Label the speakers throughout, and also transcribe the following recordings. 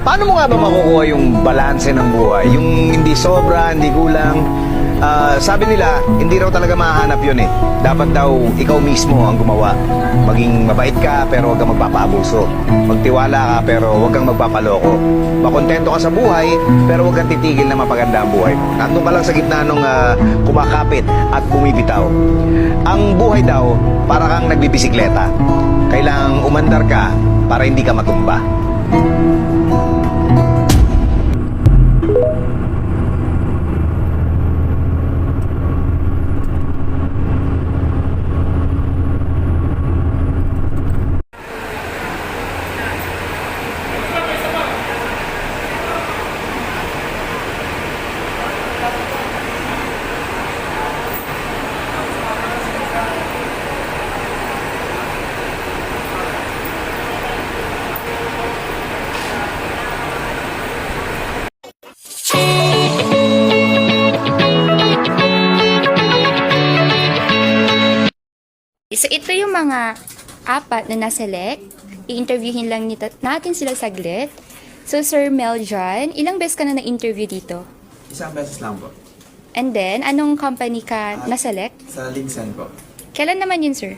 Speaker 1: Paano mo nga ba makukuha yung balanse ng buhay? Yung hindi sobra, hindi kulang. Sabi nila, hindi raw talaga mahahanap yun eh. Dapat daw ikaw mismo ang gumawa. Maging mabait ka pero huwag kang magpapaabuso. Magtiwala ka pero huwag kang magpapaloko. Makontento ka sa buhay pero huwag kang titigil na mapaganda ang buhay mo. Nandun ka lang sa gitna nung kumakapit at bumibitaw. Ang buhay daw, para kang nagbibisikleta. Kailangang umandar ka para hindi ka matumba.
Speaker 2: So, ito yung mga apat na naselect. I-interviewin lang natin sila saglit. So, Sir Meljan, ilang beses ka na na-interview dito?
Speaker 3: Isang beses lang po.
Speaker 2: And then, anong company ka naselect?
Speaker 3: Sa Linsen po.
Speaker 2: Kailan naman yun, sir?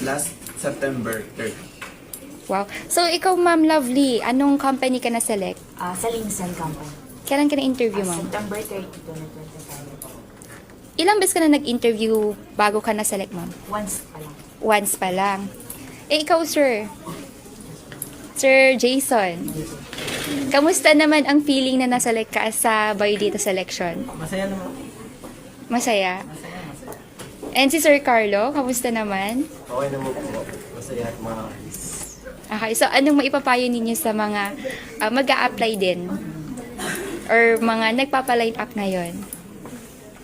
Speaker 3: Last September 3rd.
Speaker 2: Wow. So, ikaw, Ma'am Lovely, anong company ka naselect?
Speaker 4: Sa Linsen Company.
Speaker 2: Kailan ka na-interview, ma'am?
Speaker 4: September 30, 2025 po.
Speaker 2: Ilang beses ka na nag-interview bago ka na-select, ma'am?
Speaker 4: Once pa lang.
Speaker 2: Once pa lang. Eh, ikaw, sir? Sir Jason, kamusta naman ang feeling na naselect ka sa Biodata Selection?
Speaker 3: Masaya naman.
Speaker 2: Masaya? And si Sir Carlo, kamusta naman?
Speaker 3: Okay naman po. Masaya at mga
Speaker 2: Okay, so anong maipapayo ninyo sa mga mag-a-apply din? Or mga nagpapa-line up ngayon?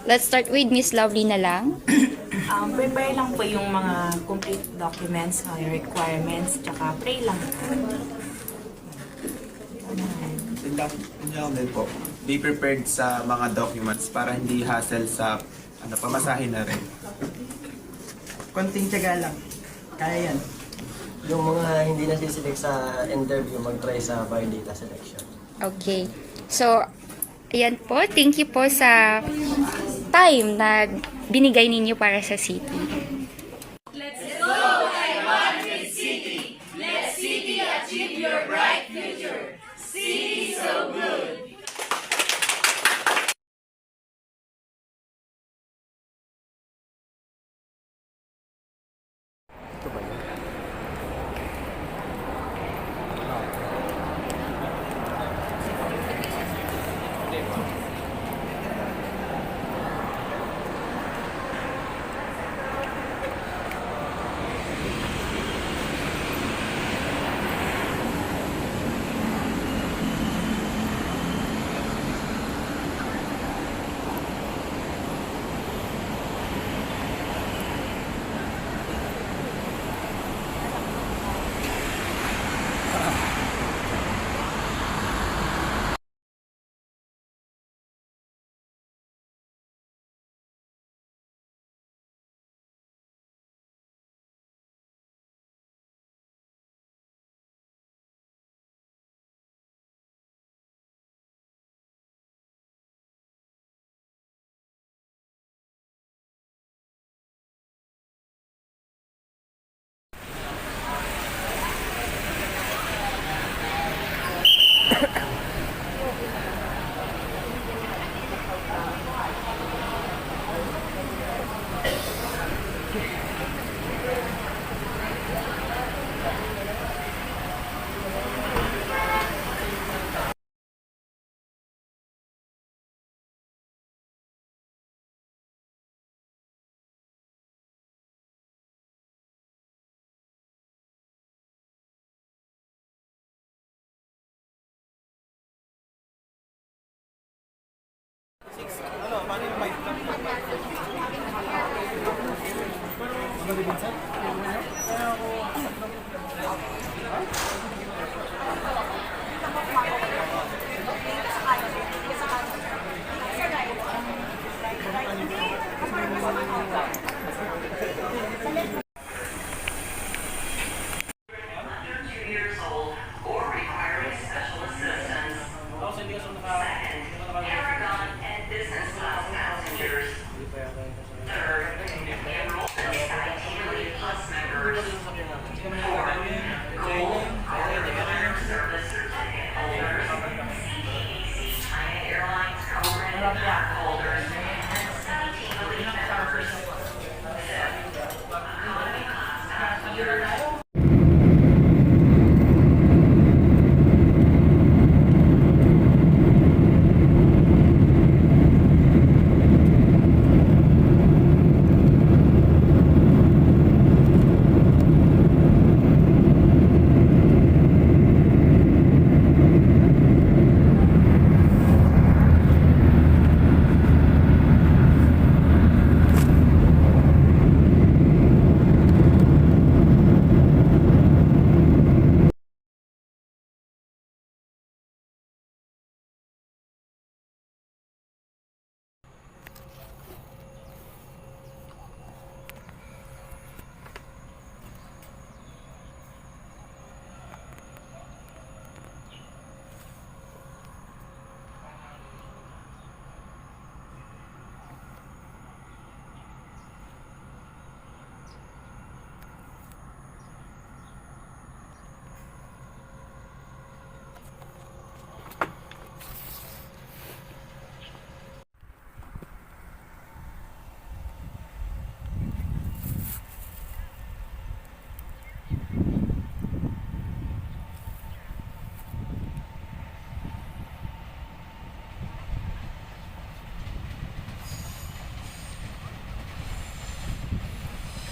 Speaker 2: Let's start with Miss Lovely na lang.
Speaker 4: Prepare lang po yung mga complete documents, yung requirements, tsaka pray lang.
Speaker 3: Yun lang din po. Be prepared sa mga documents para hindi hassle sa pamasahin na rin.
Speaker 5: Konting tiyaga lang. Kaya yan.
Speaker 6: Yung mga hindi nasiselect sa interview, mag-try sa biodata selection.
Speaker 2: Okay. So, ayan po. Thank you po sa time na binigay ninyo para sa city.